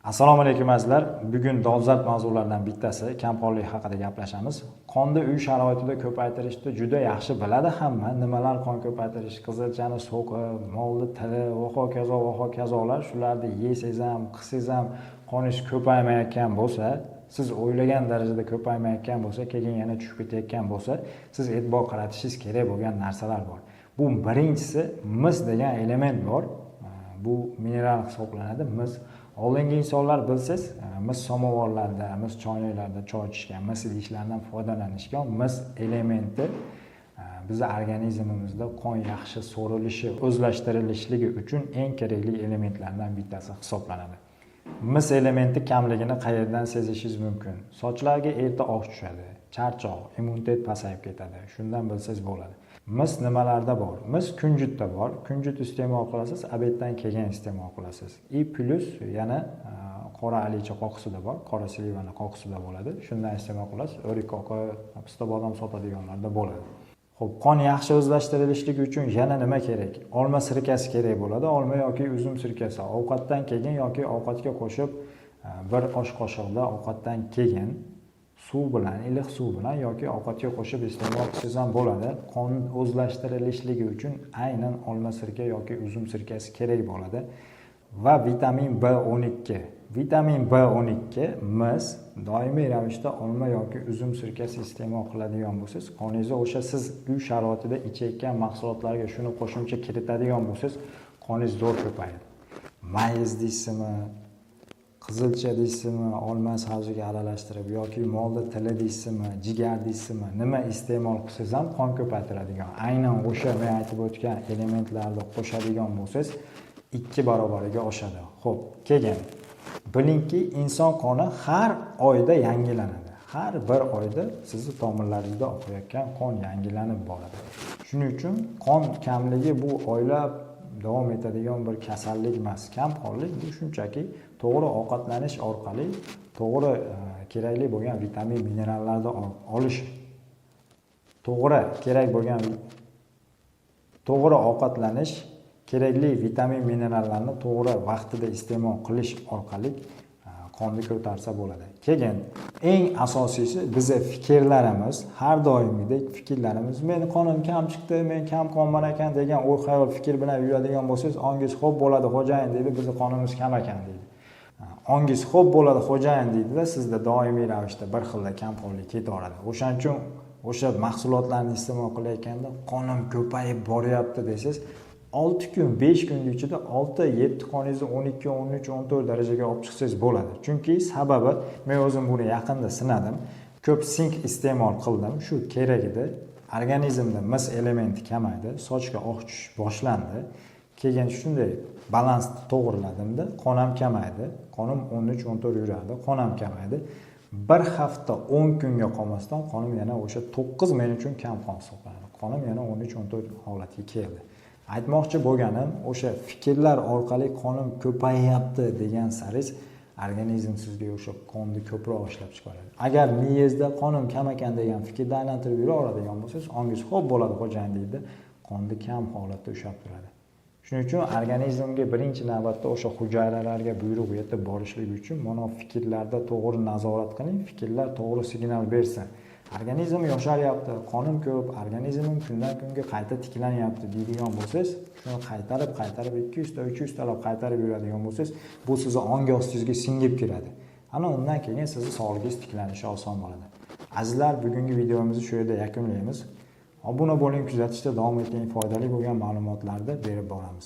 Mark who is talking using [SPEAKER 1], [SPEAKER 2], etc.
[SPEAKER 1] Assalomu alaykum azizlar. Bugun dolzarb mavzulardan bittasi kamqonlik haqida gaplashamiz. Qonni uy sharoitida ko'paytirishni juda yaxshi biladi hamma. Nimalar qon ko'paytirish, qizilchani so'qi, molni tili va hokazolar shularni yesangiz ham, qilsangiz ham qonish ko'paymayotgan bo'lsa, siz o'ylagan darajada ko'paymayotgan bo'lsa, keyin yana tushib ketayotgan bo'lsa, siz e'tibor qaratishingiz kerak bo'lgan narsalar bor. Bu birinchisi mis degan element bor. Bu mineral hisoblanadi. Mis oldingi insonlar bilsiz, mis samovarlarda, mis choynaklarda choy ichishgan, mis idishlardan foydalanishgan. Mis elementi bizning organizmimizda qon yaxshi so'rilishi, o'zlashtirilishligi uchun eng kerakli elementlardan bittasi hisoblanadi. Mis elementi kamligini qayerdan sezishingiz mumkin? Sochlarga erta oq tushadi, charchoq, immunitet pasayib ketadi. Shundan bilsangiz bo'ladi. Mis nimalarda bor? Mis kunjutda bor. Kunjut iste'mol qilasiz, obeddan keyin iste'mol qilasiz. Plus yana qora alicha qoqisida bor, qora slivani qoqisida bo'ladi. Shundan iste'mol qilasiz. O'rik qoqi, pista bodom sotadiganlarda bo'ladi. Xo'p, qon yaxshi o'zlashtirilishligi uchun yana nima kerak? Olma sirkasi kerak bo'ladi. Olma yoki uzum sirkasi ovqatdan keyin yoki ovqatga qo'shib bir osh qoshiqda ovqatdan keyin suv bilan, iliq suv bilan yoki ovqatga qo'shib iste'mol qilsangiz ham bo'ladi. Qon o'zlashtirilishligi uchun aynan olma sirka yoki uzum sirkasi kerak bo'ladi. Va vitamin B12. Vitamin B12 mis doimiy ravishda olma yoki uzum sirkasi iste'mol qiladigan bo'lsangiz, qoningizga o'sha siz uy sharoitida ichayotgan mahsulotlarga shuni qo'shimcha kiritadigan bo'lsangiz, qoningiz zo'r ko'payadi. Mayiz deysizmi, qizilcha deysizmi, olma sabziga aralashtirib yoki molni tili deysizmi, jigar deysizmi, nima iste'mol qilsangiz ham qon ko'paytiradigan. Aynan o'sha men aytib o'tgan elementlarni qo'shadigan bo'lsangiz, 2 barobariga oshadi. Xo'p, keyin bilingki, inson qoni har oyda yangilanadi. Har bir oyda sizni tomirlaringizda oqayotgan qon yangilanib boradi. Shuning uchun qon kamligi bu oylab davom etadigan bir kasallik emas. Kamqonlik bu shunchaki to'g'ri ovqatlanish orqali to'g'ri kerakli bo'lgan vitamin, minerallarni olish, to'g'ri ovqatlanish, kerakli vitamin, minerallarni to'g'ri vaqtida iste'mol qilish orqali qonni ko'tarsa bo'ladi. Keyin eng asosiysi bizning fikrlarimiz, har doimgidek fikrlarimiz, meni qonim kam chiqdi, men kam qonman ekan degan o'y xayol fikr bilan yuradigan bo'lsangiz, ongiz xo'p bo'ladi xo'jayin deydi, bizning qonimiz kam ekan deydi. Ongiz xo'p bo'ladi xo'jayin deydi-da, sizda doimiy ravishda bir xilda kamqonlik ketaveradi. O'shaning uchun o'sha mahsulotlarni iste'mol qilayotganda qonim ko'payib boryapti desangiz, 6 kun, 5 kun ichida 6-7 qoningizni 12, 13, 14 darajaga olib chiqsangiz bo'ladi. Chunki sababi men o'zim buni yaqinda sinadim. Ko'p sink iste'mol qildim. Shu kerak edi. Organizmda mis elementi kamaydi, sochga oq tushish boshlandi. Keyin shunday balansni to'g'riladimda, qon ham kamaydi. Qonim 13-14 yuradi, qon ham kamaydi. Bir hafta 10 kunga qolmasdan qonim yana o'sha 9 men uchun kam qon hisoblanadi. Qonim yana 13-14 holatga keldi. Aytmoqchi bo'lganim, o'sha fikrlar orqali qonim ko'payyapti degan saringiz organizm sizga o'sha qonni ko'proq ishlab chiqaradi. Agar miyangizda qonim kam ekan degan fikrni aylantirib yuraveradigan bo'lsangiz, ongiz xo'p bo'ladi xo'jayin deydi, qonni kam holatda ushlab turadi. Shuning uchun organizmga birinchi navbatda o'sha hujayralarga buyruq yetib borishligi uchun mana fikrlarda to'g'ri nazorat qiling, fikrlar to'g'ri signal bersin. Organizm yosharyapti, qonim ko'p, organizmim kundan kunga qayta tiklanyapti deydigan bo'lsangiz, shuni qaytarib 200 ta, 300 talab qaytarib yuradigan bo'lsangiz, bu sizning ongi ostingizga singib kiradi. Ana undan keyin sizning sog'lig'ingiz tiklanishi oson bo'ladi. Azizlar, bugungi videomizni shu yerda yakunlaymiz. Obuna bo'ling, kuzatishda davom eting, foydali bo'lgan ma'lumotlarni berib boramiz.